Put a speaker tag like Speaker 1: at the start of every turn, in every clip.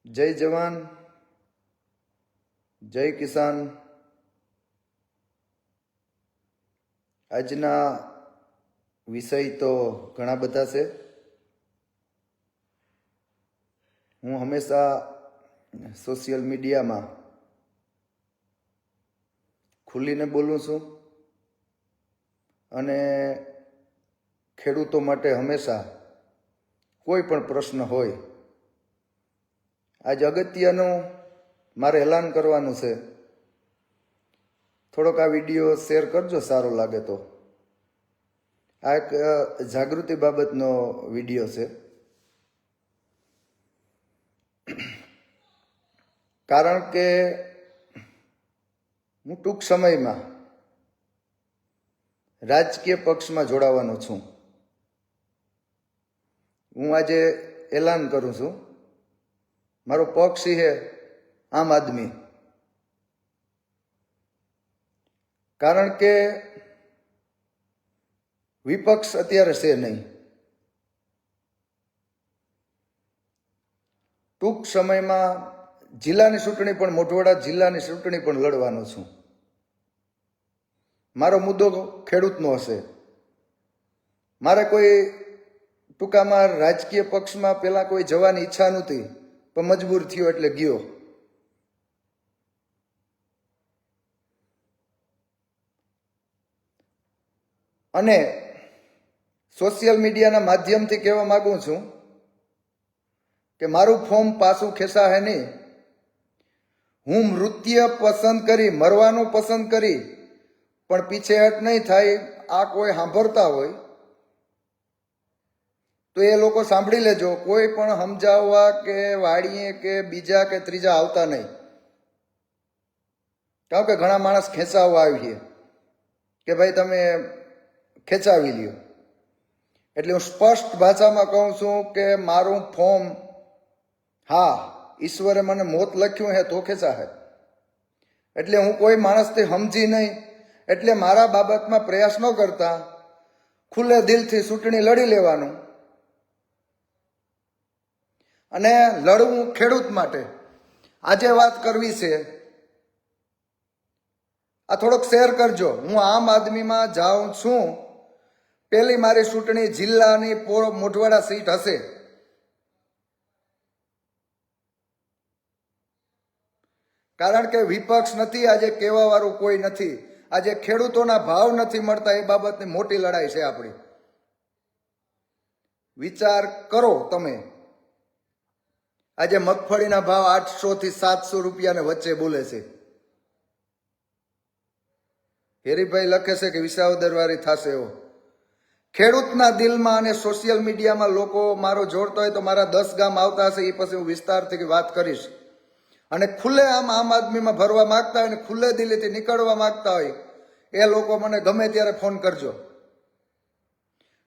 Speaker 1: જય જવાન, જય કિસાન। આજના વિષય તો ઘણા બધા છે। હું હંમેશા સોશિયલ મીડિયામાં ખુલીને બોલું છું અને ખેડૂતો માટે હંમેશા કોઈ પણ પ્રશ્ન હોય, આજ અગત્યનું મારે એલાન કરવાનું છે। થોડોક આ વિડીયો શેર કરજો, સારો લાગે તો। આ એક જાગૃતિ બાબતનો વિડીયો છે, કારણ કે હું ટૂંક સમયમાં રાજકીય પક્ષમાં જોડાવાનો છું। હું આજે એલાન કરું છું, મારો પક્ષ છે આમ આદમી। કારણ કે વિપક્ષ અત્યારે છે નહીં। ટૂંક સમયમાં જિલ્લાની ચૂંટણી પણ, મોઢવાડા જિલ્લાની ચૂંટણી પણ લડવાનો છું। મારો મુદ્દો ખેડૂતનો હશે। મારે કોઈ ટૂંકામાં રાજકીય પક્ષમાં પહેલા કોઈ જવાની ઈચ્છા નહોતી, પણ મજબૂર થયો એટલે ગયો। અને સોશિયલ મીડિયાના માધ્યમથી કહેવા માંગુ છું કે મારું ફોર્મ પાછું ખેંચાશે નહીં। હું મૃત્યુ પસંદ કરી, મરવાનું પસંદ કરી, પણ પીછેહટ નહીં થાય। આ કોઈ સાંભળતા હોય તો એ લોકો સાંભળી લેજો। કોઈ પણ સમજાવવા કે વાડીએ કે બીજા કે ત્રીજા આવતા નહીં, કારણ કે ઘણા માણસ ખેંચાવવા આવીએ કે ભાઈ તમે ખેંચાવી લ્યો। એટલે હું સ્પષ્ટ ભાષામાં કહું છું કે મારું ફોર્મ, હા, ઈશ્વરે મને મોત લખ્યું હે તો ખેંચાશે। એટલે હું કોઈ માણસથી સમજી નહીં, એટલે મારા બાબતમાં પ્રયાસ ન કરતા ખુલ્લે દિલથી ચૂંટણી લડી લેવાનું અને લડવું ખેડૂત માટે। આજે વાત કરવી છે, આ થોડોક શેર કરજો। હું આમ આદમીમાં જાઉં છું। પહેલી મારી ચૂંટણી જિલ્લાની મોઢવાડા સીટ હશે। કારણ કે વિપક્ષ નથી, આજે કહેવા વાળું કોઈ નથી। આજે ખેડૂતોના ભાવ નથી મળતા, એ બાબતની મોટી લડાઈ છે આપણી। વિચાર કરો તમે, આજે મગફળીના ભાવ 800 થી 700 રૂપિયાને વચ્ચે બોલે છે। હેરીભાઈ લખે છે કે વિસાવદરવાળી થશે એવો। ખેડૂતના દિલમાં અને સોશિયલ મીડિયામાં લોકો મારો જોડતો હોય તો મારા 10 ગામ આવતા હશે, એ પછી હું વિસ્તારથી વાત કરીશ। અને ખુલ્લે આમ આદમીમાં ભરવા માંગતા હોય અને ખુલ્લે દિલેથી નીકળવા માંગતા હોય એ લોકો મને ગમે ત્યારે ફોન કરજો,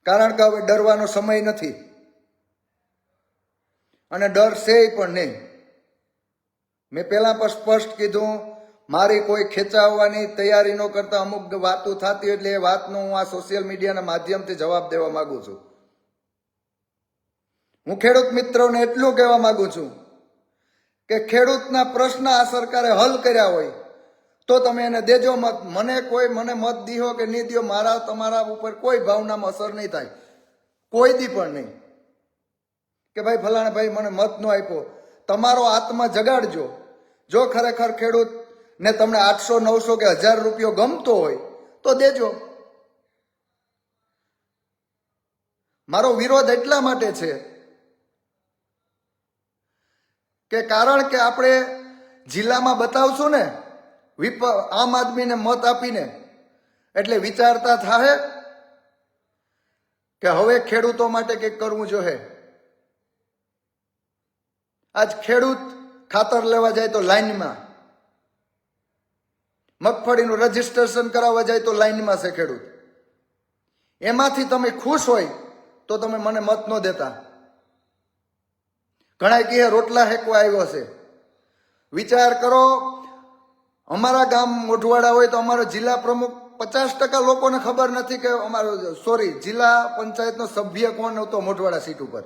Speaker 1: કારણ કે હવે ડરવાનો સમય નથી અને ડર છે પણ નહીં। મેં પહેલા પણ સ્પષ્ટ કીધું, મારી કોઈ ખેંચાવવાની તૈયારી ન કરતા અમુક વાતો થતી, એટલે એ વાતનો હું આ સોશિયલ મીડિયાના માધ્યમથી જવાબ દેવા માંગુ છું। હું ખેડૂત મિત્રોને એટલું કહેવા માંગુ છું કે ખેડૂતના પ્રશ્ન આ સરકારે હલ કર્યા હોય તો તમે એને દેજો મત। મને મત દીહો કે નહીં દીહો, મારા તમારા ઉપર કોઈ ભાવનામાં અસર નહીં થાય, કોઈ દી પણ નહીં કે ભાઈ ફલાણા ભાઈ મને મત ન આપ્યો। તમારો આત્મા જગાડજો। જો ખરેખર ખેડૂત ને તમને 800, 900 કે 1000 રૂપિયો ગમતો હોય તો દેજો। મારો વિરોધ એટલા માટે છે કે કારણ કે આપણે જિલ્લામાં બતાવશું ને આમ આદમીને મત આપીને, એટલે વિચારતા થાય કે હવે ખેડૂતો માટે કંઈક કરવું જોઈએ। આજ ખેડૂત ખાતર લેવા જાય તો લાઈનમાં, મગફળીનું રજીસ્ટ્રેશન કરાવવા જાય તો લાઈનમાં છે ખેડૂત। એમાંથી તમે ખુશ હોય તો તમે મને મત ન દેતા। ઘણા કહે રોટલા હેકવા આવ્યો છે। વિચાર કરો, અમારા ગામ મોઢવાડા હોય તો અમારો જિલ્લા પ્રમુખ 50% લોકોને ખબર નથી કે અમારો જિલ્લા પંચાયતનો સભ્ય કોણ હતો મોઢવાડા સીટ ઉપર।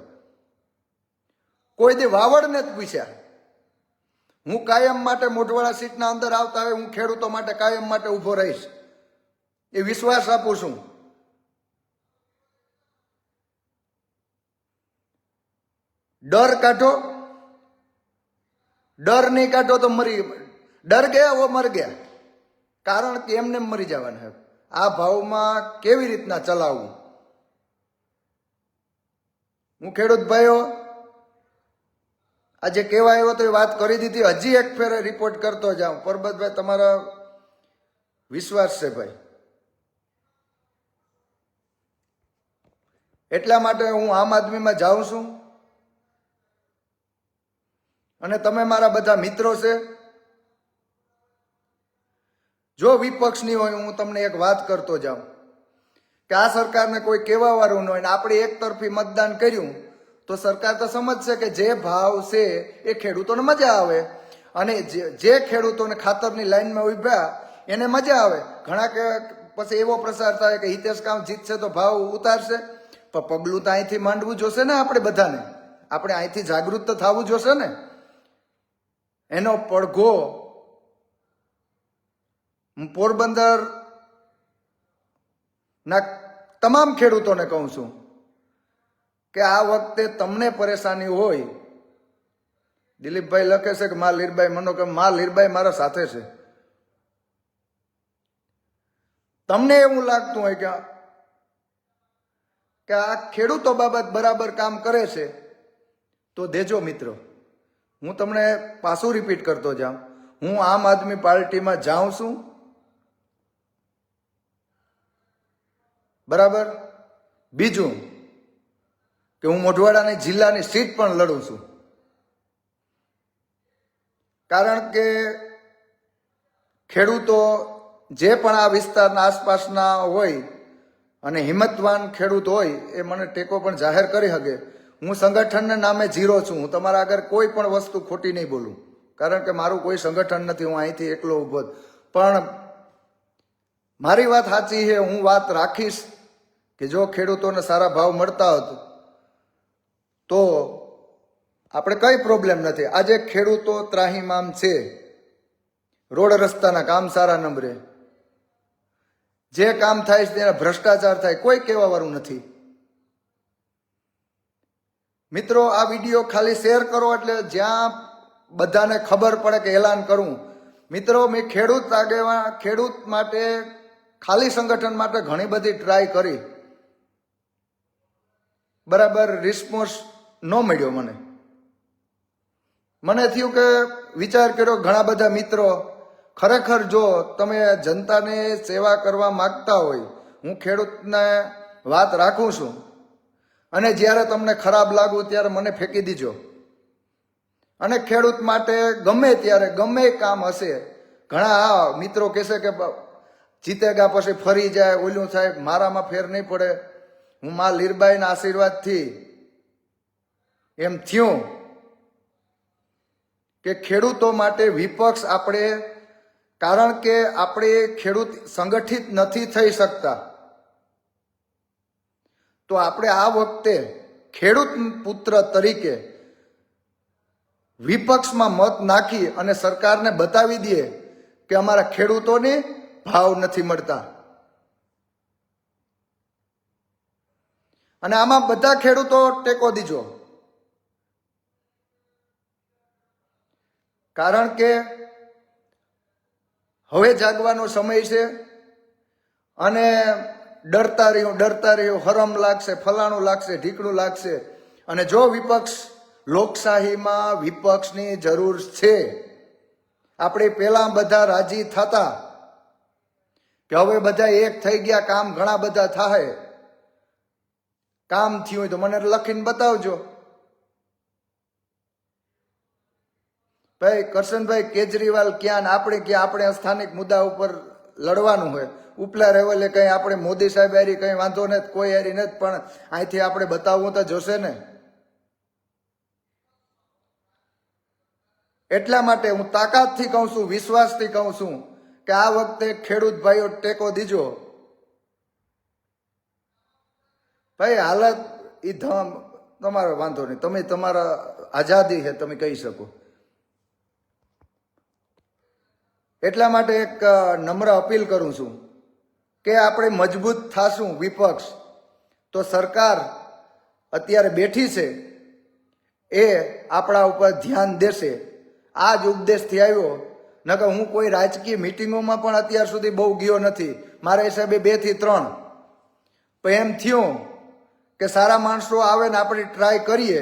Speaker 1: કોઈ દી વાવડને જ પૂછ્યા હું કાયમ માટે મોઢવાડા સીટના અંદર આવતા હોય હું ખેડૂતો માટે કાયમ માટે ઊભો રહીશ, એ વિશ્વાસ આપું છું. ડર કાઢો, ડર નહીં કાઢો તો ડર ગયા વો મર ગયા. કારણ કે એમને મરી જવાના. આ ભાવમાં કેવી રીતના ચલાવવું? હું ખેડૂત ભાઈઓ આજે કેવા આવ્યો તો એ વાત કરી દીધી. હજી એક ફેરે રિપોર્ટ કરતો જાઉં. પરબતભાઈ તમારા વિશ્વાસ છે ભાઈ, એટલા માટે હું આમ આદમીમાં જાઉં છું. અને તમે મારા બધા મિત્રો છે. જો વિપક્ષની હોય હું તમને એક વાત કરતો જાઉં કે આ સરકારને કોઈ કહેવા વાળું ન હોય ને આપણે એક તરફી મતદાન કર્યું તો સરકાર તો સમજશે કે જે ભાવ છે એ ખેડૂતોને મજા આવે, અને જે ખેડૂતોને ખાતરની લાઈનમાં ઉભ્યા એને મજા આવે. ઘણા કે પછી એવો પ્રસાર થાય કે હિતેશ કામ જીતશે તો ભાવ ઉતારશે, પણ પગલું તો અહીંથી માંડવું જોશે ને. આપણે બધાને આપણે અહીંથી જાગૃત તો થવું જોશે ને. એનો પડઘો હું પોરબંદર ના તમામ ખેડૂતોને કહું છું કે આ વખતે તમને પરેશાની હોય. દિલીપભાઈ લખે છે કે માં લીરબાઈ મનો કે માં લીરબાઈ મારા સાથે છે. તમને એવું લાગતું હોય કે આ ખેડૂતો બાબત બરાબર કામ કરે છે તો દેજો મિત્રો. હું તમને પાછું રિપીટ કરતો જાઉં, હું આમ આદમી પાર્ટીમાં જાઉં છું, બરાબર. બીજું કે હું મોઢવાડાની જિલ્લાની સીટ પણ લડું છું. કારણ કે ખેડૂતો જે પણ આ વિસ્તારના આસપાસના હોય અને હિંમતવાન ખેડૂત હોય એ મને ટેકો પણ જાહેર કરી શકે. હું સંગઠનના નામે ઝીરો છું. હું તમારા આગળ કોઈ પણ વસ્તુ ખોટી નહીં બોલું, કારણ કે મારું કોઈ સંગઠન નથી. હું અહીંથી એકલો ઊભો. પણ મારી વાત સાચી છે. હું વાત રાખીશ કે જો ખેડૂતોને સારા ભાવ મળતા હોત તો આપણે કઈ પ્રોબ્લેમ નથી. આજે ખેડૂતો ત્રાહીમામ છે. રોડ રસ્તાના કામ સારા નંબરે, જે કામ થાય છે ત્યાં ભ્રષ્ટાચાર થાય, કોઈ કહેવા વાળું નથી. મિત્રો આ વિડીયો ખાલી શેર કરો એટલે જ્યાં બધાને ખબર પડે કે એલાન કરું. મિત્રો મેં ખેડૂત માટે ખાલી સંગઠન માટે ઘણી બધી ટ્રાય કરી, બરાબર રિસ્પોન્સ ન મળ્યો. મને થયું કે વિચાર કર્યો ઘણા બધા મિત્રો ખરેખર જો તમે જનતાને સેવા કરવા માંગતા હોય, હું ખેડૂતને વાત રાખું છું, અને જ્યારે તમને ખરાબ લાગુ ત્યારે મને ફેંકી દીજો. અને ખેડૂત માટે ગમે ત્યારે ગમે કામ હશે. ઘણા મિત્રો કહેશે કે જીતેગા પછી ફરી જાય, ઓલું થાય. મારામાં ફેર નહીં પડે. હું માં લીરબાઈના આશીર્વાદથી એમ થયું કે ખેડૂતો માટે વિપક્ષ આપણે, કારણ કે આપણે ખેડૂત સંગઠિત નથી થઈ શકતા, તો આપણે આ વખતે ખેડૂત પુત્ર તરીકે વિપક્ષમાં મત નાખી અને સરકારને બતાવી દઈએ કે અમારા ખેડૂતોને ભાવ નથી મળતા. અને આમાં બધા ખેડૂતો ટેકો દીજો, કારણ કે હવે જાગવાનો સમય છે. અને ડરતા રહ્યું, હરમ લાગશે, ફલાણું લાગશે, ઢીકણું લાગશે. અને જો વિપક્ષ, લોકશાહીમાં વિપક્ષની જરૂર છે. આપણે પેલા બધા રાજી થતા કે હવે બધા એક થઈ ગયા, કામ ઘણા બધા થાય. કામ થયું હોય તો મને લખીને બતાવજો. ભાઈ કરશનભાઈ કેજરીવાલ ક્યાં, આપણે ક્યાં? આપણે સ્થાનિક મુદ્દા ઉપર લડવાનું હોય. ઉપલા લેવલે કઈ આપણે મોદી સાહેબ હારી કઈ વાંધો નથી, કોઈ હારી નથી, પણ અહીંથી આપણે બતાવવું તો જોશે ને. એટલા માટે હું તાકાતથી કહું છું, વિશ્વાસથી કહું છું કે આ વખતે ખેડૂત ભાઈઓ ટેકો દીજો. ભાઈ હાલત એ તમારો વાંધો નહીં, તમે તમારા આઝાદી છે, તમે કહી શકો. એટલા માટે એક નમ્ર અપીલ કરું છું કે આપણે મજબૂત થાશું વિપક્ષ તો સરકાર અત્યારે બેઠી છે એ આપણા ઉપર ધ્યાન દેશે. આ જ ઉપદેશથી આવ્યો. નકર હું કોઈ રાજકીય મિટિંગોમાં પણ અત્યાર સુધી બહુ ગયો નથી. મારા હિસાબે 2 થી 3. પણ એમ થયું કે સારા માણસો આવે ને આપણે ટ્રાય કરીએ.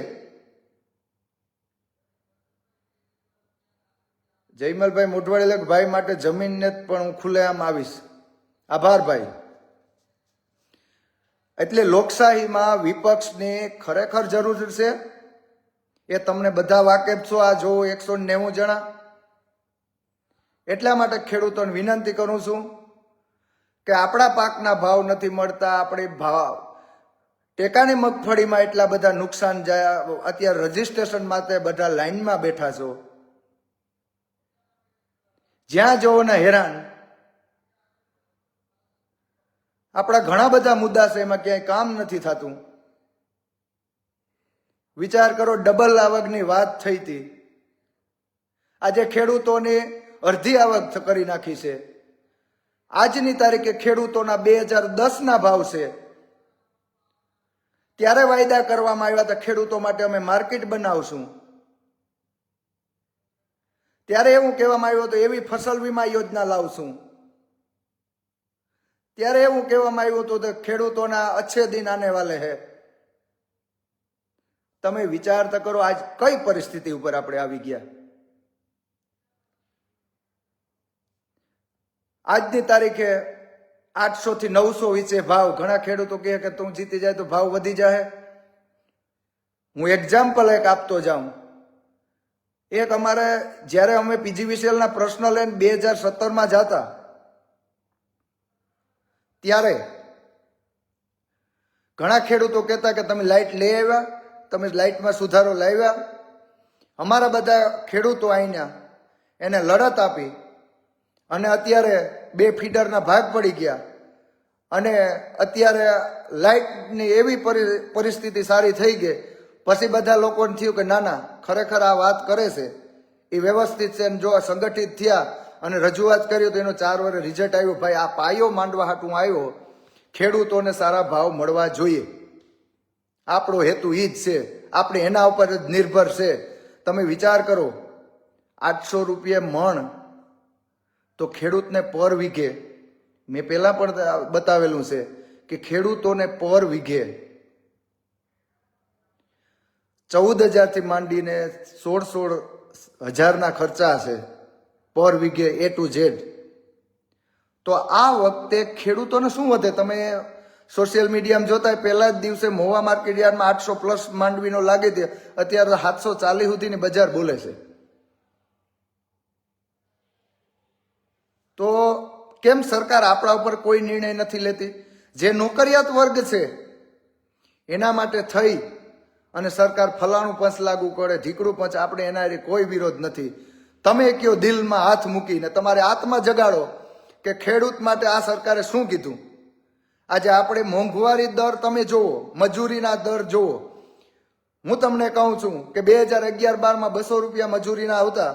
Speaker 1: જયમલભાઈ મોઢવાડી ભાઈ માટે જમીનને પણ હું ખુલ્લેઆમ આવીશ. આભાર ભાઈ. એટલે લોકશાહીમાં વિપક્ષની ખરેખર જરૂર છે એ તમને બધા વાકેફ છો. આ જો 190 જણા. એટલા માટે ખેડૂતોને વિનંતી કરું છું કે આપણા પાકના ભાવ નથી મળતા. આપણે ભાવ ટેકાની મગફળીમાં એટલા બધા નુકસાન જાય. અત્યારે રજીસ્ટ્રેશન માટે બધા લાઈનમાં બેઠા છો. જ્યાં જોવો ને હેરાન. આપણા ઘણા બધા મુદ્દા છે, એમાં ક્યાંય કામ નથી થતું. વિચાર કરો, ડબલ આવકની વાત થઈ હતી. આજે ખેડૂતોને અડધી આવક કરી નાખી છે. આજની તારીખે ખેડૂતોના 2010ના ભાવ છે. ત્યારે વાયદા કરવામાં આવ્યા હતા ખેડૂતો માટે અમે માર્કેટ બનાવશું. ત્યારે એવું કહેવામાં આવ્યું હતું એવી ફસલ વીમા યોજના લાવશું. ત્યારે એવું કહેવામાં આવ્યું હતું કે ખેડૂતોના અચ્છે દિન આને વાલે હે. તમે વિચાર તો કરો આજ કઈ પરિસ્થિતિ ઉપર આપણે આવી ગયા. આજની તારીખે 800 થી 900 વિશે ભાવ. ઘણા ખેડૂતો કહે કે તું જીતી જાય તો ભાવ વધી જાય. હું એક્ઝામ્પલ એક આપતો જાઉં. એક અમારે જ્યારે અમે પીજીવીસીએલના પ્રશ્ન લઈને 2017માં જતા ત્યારે ઘણા ખેડૂતો કહેતા કે તમે લાઇટ લઈ આવ્યા, તમે લાઇટમાં સુધારો લાવ્યા. અમારા બધા ખેડૂતો આવીને એને લડત આપી અને અત્યારે 2 ફીડરના ભાગ પડી ગયા. અને અત્યારે લાઇટની એવી પરિસ્થિતિ સારી થઈ ગઈ. પછી બધા લોકોને થયું કે ના ના, ખરેખર આ વાત કરે છે એ વ્યવસ્થિત છે. જો સંગઠિત થયા અને રજૂઆત કરી તો એનો 4 વર્ષ રિઝલ્ટ આવ્યું. ભાઈ આ પાયો માંડવા હાટું આવ્યો. ખેડૂતોને સારા ભાવ મળવા જોઈએ. આપણો હેતુ એ જ છે. આપણે એના ઉપર જ નિર્ભર છે. તમે વિચાર કરો, 800 રૂપિયા મણ તો ખેડૂતને પર વીઘે, મેં પહેલા પણ બતાવેલું છે કે ખેડૂતોને પર વીઘે 14,000 થી માંડીને 16,000 ખર્ચા છે પર વીઘે A to Z. તો આ વખતે ખેડૂતોને શું વધે? તમે સોશિયલ મીડિયામાં જોતા પહેલા જ દિવસે મહુવા માર્કેટ યાર્ડમાં 800+ માંડવીનો લાગે છે. અત્યારે 740 સુધીની બજાર બોલે છે. તો કેમ સરકાર આપણા ઉપર કોઈ નિર્ણય નથી લેતી? જે નોકરિયાત વર્ગ છે એના માટે થઈ અને સરકાર ફલાણું પંચ લાગુ કરે, ઢીકડું પંચ. આપણે એના કોઈ વિરોધ નથી. તમે કયો દિલમાં હાથ મૂકીને તમારે આત્મા જગાડો કે ખેડૂત માટે આ સરકારે શું કીધું. આજે આપણે મોંઘવારી દર તમે જુઓ, મજૂરીના દર જુઓ. હું તમને કહું છું કે 2011-12માં 200 રૂપિયા મજૂરીના આવતા,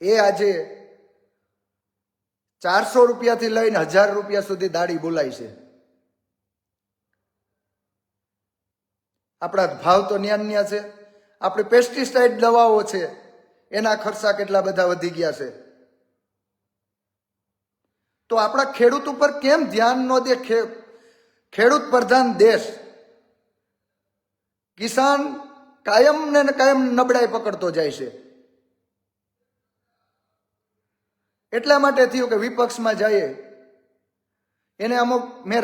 Speaker 1: એ આજે 400 રૂપિયાથી લઈને 1000 રૂપિયા સુધી દાડી બોલાય છે. આપણા ભાવ તો ન્યા છે. આપણી પેસ્ટિસાઇડ દવાઓ છે એના ખર્ચા કેટલા બધા વધી ગયા છે. તો આપણા ખેડૂત ઉપર કેમ ધ્યાન ન દે? ખેડૂત પ્રધાન દેશ. કિસાન કાયમ ને કાયમ નબળાઈ પકડતો જાય છે. એટલા માટે થયું કે વિપક્ષમાં જઈએ. એને અમુક મેં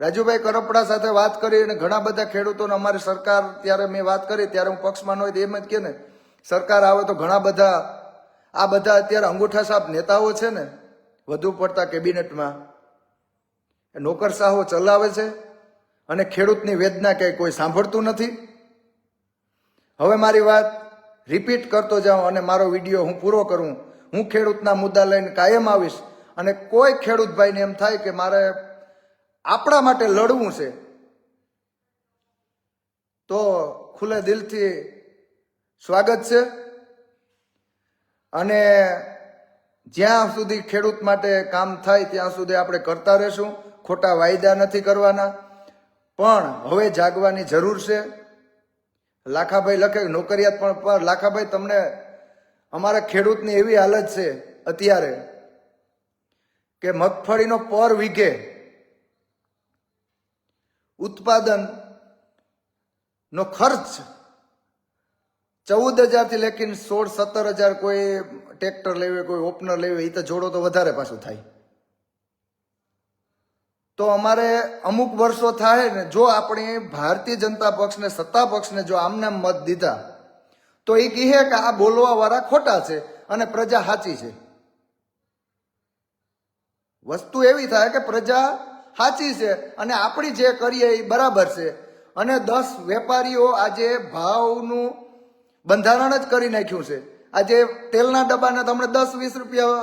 Speaker 1: રાજુભાઈ કરપડા સાથે વાત કરી અને ઘણા બધા ખેડૂતોને અમારી સરકાર, ત્યારે મેં વાત કરી ત્યારે હું પક્ષમાં ન હોય તો એમ જ કે ને સરકાર આવે તો ઘણા બધા આ બધા અત્યારે અંગૂઠા સાપ નેતાઓ છે ને વધુ પડતા કેબિનેટમાં નોકરશાહો ચલાવે છે અને ખેડૂતની વેદના ક્યાંય કોઈ સાંભળતું નથી. હવે મારી વાત રિપીટ કરતો જાઉં અને મારો વિડીયો હું પૂરો કરું. હું ખેડૂતના મુદ્દા લઈને કાયમ આવીશ. અને કોઈ ખેડૂત ભાઈને એમ થાય કે મારે આપણા માટે લડવું છે તો ખુલ્લે દિલથી સ્વાગત છે. અને જ્યાં સુધી ખેડૂત માટે કામ થાય ત્યાં સુધી આપણે કરતા રહેશું. ખોટા વાયદા નથી કરવાના, પણ હવે જાગવાની જરૂર છે. લાખાભાઈ લખે નોકરિયાત પણ લાખાભાઈ તમને અમારા ખેડૂતની એવી હાલત છે અત્યારે કે મગફળીનો પર વીઘે ઉત્પાદન નો ખર્ચ 14,000 થી લેકીને 16-17,000 કોઈ ટ્રેક્ટર લેવે, કોઈ ઓપનર લેવે, એ તો જોડો તો વધારે પાછું થાય. તો અમારે અમુક વર્ષો થાય ને, જો આપણે ભારતીય જનતા પક્ષને, સત્તા પક્ષને જો આમને મત દીધા તો એ કહે કે આ બોલવા વાળા ખોટા છે અને પ્રજા સાચી છે. વસ્તુ એવી થાય કે પ્રજા સાચી છે અને આપણી જે કરીએ એ બરાબર છે. અને 10 વેપારીઓ આજે ભાવનું બંધારણ જ કરી નાખ્યું છે. આજે તેલના ડબ્બાના તમને 10-20 રૂપિયા,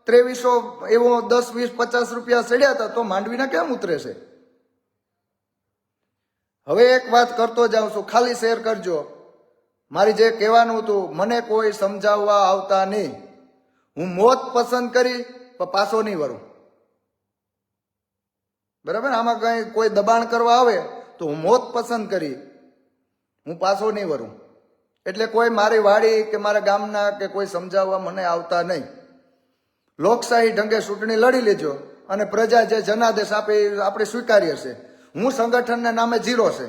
Speaker 1: 2300 એવો 10-20-50 રૂપિયા ચડ્યા હતા, તો માંડવીના કેમ ઉતરે છે? હવે એક વાત કરતો જાઉં છું, ખાલી શેર કરજો. મારી જે કહેવાનું હતું, મને કોઈ સમજાવવા આવતા નહીં. હું મોત પસંદ કરી પણ પાછો નહીં વરું. બરાબર? આમાં કઈ કોઈ દબાણ કરવા આવે તો હું મોત પસંદ કરી, હું પાછો નહીં વરું. એટલે કોઈ મારી વાડી કે મારા ગામના કે કોઈ સમજાવવા મને આવતા નહીં. લોકશાહી ઢંગે ચૂંટણી લડી લેજો અને પ્રજા જે જનાદેશ આપે એ આપણે સ્વીકારીએ છે. હું સંગઠનના નામે 0 છે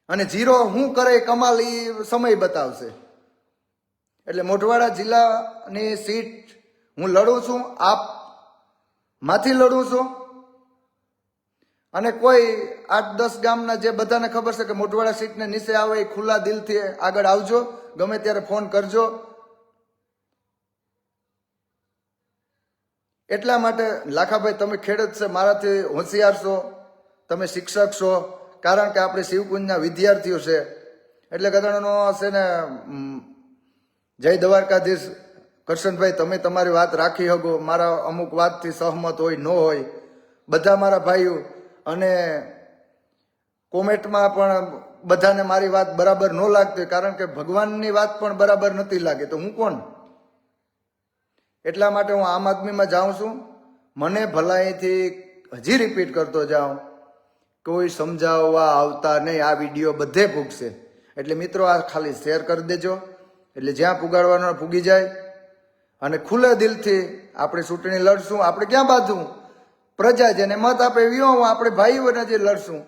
Speaker 1: અને 0 હું કરે કમાલ એ સમય બતાવશે. એટલે મોઢવાડા જિલ્લાની સીટ હું લડું છું, આપ માંથી લડું છું. અને કોઈ 8-10 ગામના જે બધાને ખબર છે કે મોઢવાડા સીટને નીચે આવે એ ખુલ્લા દિલથી આગળ આવજો, ગમે ત્યારે ફોન કરજો. એટલા માટે લાખાભાઈ, તમે ખેડૂત છે, મારાથી હોશિયાર છો, તમે શિક્ષક છો, કારણ કે આપણે શિવકુંજના વિદ્યાર્થીઓ છે. એટલે કદાચનો છે ને, જય દ્વારકાધીશ કરશનભાઈ, તમે તમારી વાત રાખી શકો. મારા અમુક વાતથી સહમત હોય ન હોય, બધા મારા ભાઈઓ. અને કોમેન્ટમાં પણ બધાને મારી વાત બરાબર ન લાગતી, કારણ કે ભગવાનની વાત પણ બરાબર નથી લાગે, તો હું કોણ? એટલા માટે હું આમ આદમીમાં જાઉં છું. મને ભલાઈથી હજી રિપીટ કરતો જાઉં, કોઈ સમજાવવા આવતા નહીં. આ વિડીયો બધે પૂગશે. એટલે મિત્રો, આ ખાલી શેર કરી દેજો, એટલે જ્યાં પુગાડવાનો પૂગી જાય. અને ખુલ્લા દિલથી આપણે ચૂંટણી લડશું. આપણે ક્યાં બાંધવું? પ્રજા જેને મત આપે એવો આપણે ભાઈઓને જે લડશું.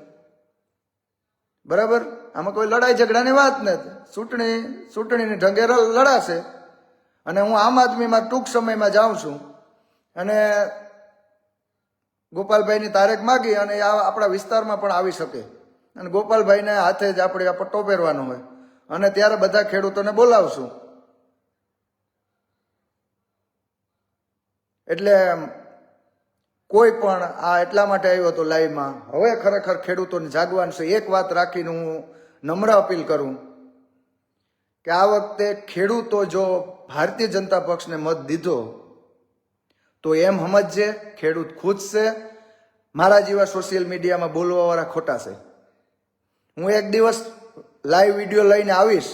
Speaker 1: બરાબર? આમાં કોઈ લડાઈ ઝઘડાની વાત નથી. ચૂંટણીની ઢંગે લડાશે. અને હું આમ આદમીમાં ટૂંક સમયમાં જાઉં છું અને ગોપાલભાઈની તારીખ માગી અને આપણા વિસ્તારમાં પણ આવી શકે. અને ગોપાલભાઈને હાથે જ આપણે આ પટ્ટો પહેરવાનો હોય અને ત્યારે બધા ખેડૂતોને બોલાવશું. એટલે કોઈ પણ આ એટલા માટે આવ્યો હતો લાઈવમાં. હવે ખરેખર ખેડૂતોને જાગવાનું છે. એક વાત રાખીને હું નમ્ર અપીલ કરું કે આ વખતે ખેડૂતો જો ભારતીય જનતા પક્ષને મત દીધો તો એમ સમજજે ખેડૂત ખુશ છે. મારા જેવા સોશિયલ મીડિયામાં બોલવાવાળા ખોટા છે. હું એક દિવસ લાઈવ વિડીયો લઈને આવીશ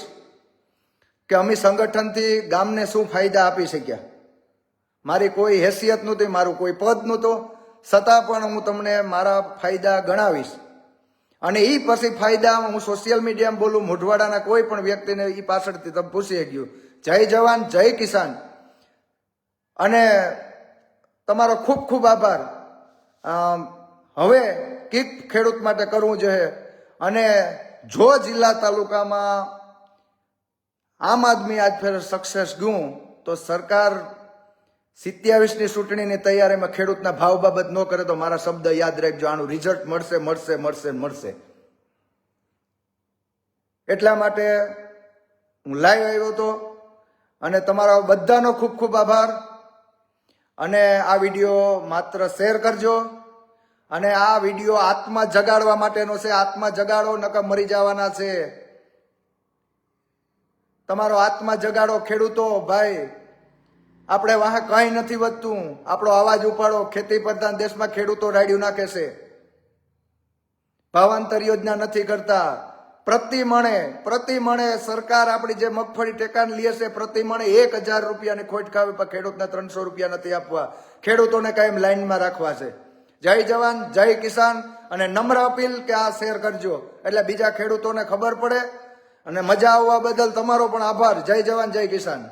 Speaker 1: કે અમે સંગઠનથી ગામને શું ફાયદા આપી શક્યા. મારી કોઈ હેસિયત નહોતી, મારું કોઈ પદ નહોતું, છતાં પણ હું તમને મારા ફાયદા ગણાવીશ. અને એ પછી ફાયદા હું સોશિયલ મીડિયામાં બોલું. મોઢવાડાના કોઈ પણ વ્યક્તિને એ પાછળથી તમે પૂછી ગયું, જય જવાન જય કિસાન. અને તમારો ખૂબ ખૂબ આભાર. હવે કીક ખેડૂત માટે કરવું જોઈએ. અને જો જિલ્લા તાલુકામાં આમ આદમી આજ ફેર સક્સેસ ગયું તો સરકાર 27ની ચૂંટણીની તૈયારીમાં ખેડૂતના ભાવ બાબત ન કરે તો મારા શબ્દ યાદ રાખજો, આનું રિઝલ્ટ મળશે મળશે મળશે મળશે. એટલા માટે હું લાઈવ આવ્યો હતો અને તમારા બધાનો ખૂબ ખૂબ આભાર. અને આ વિડીયો માત્ર શેર કરજો. અને આ વિડીયો આત્મા જગાડવા માટેનો છે. આત્મા જગાડો, નકર મરી જવાના છે. તમારો આત્મા જગાડો ખેડૂતો ભાઈ. આપણે વાહ કંઈ નથી વધતું. આપણો અવાજ ઉપાડો. ખેતી પ્રધાન દેશમાં ખેડૂતો રાડ્યું નાખે છે. ભાવાંતર યોજના નથી કરતા. પ્રતિ મણે સરકાર આપણી જે મગફળી ટેકાને લે છે પ્રતિ મણે 1000 રૂપિયાની ખોટ ખાવી, પણ ખેડૂતને 300 રૂપિયા નથી આપવા. ખેડૂતોને કાયમ લાઈનમાં રાખવા છે. જય જવાન જય કિસાન. અને નમ્ર અપીલ કે આ શેર કરજો એટલે બીજા ખેડૂતોને ખબર પડે. અને મજા આવવા બદલ તમારો પણ આભાર. જય જવાન જય કિસાન.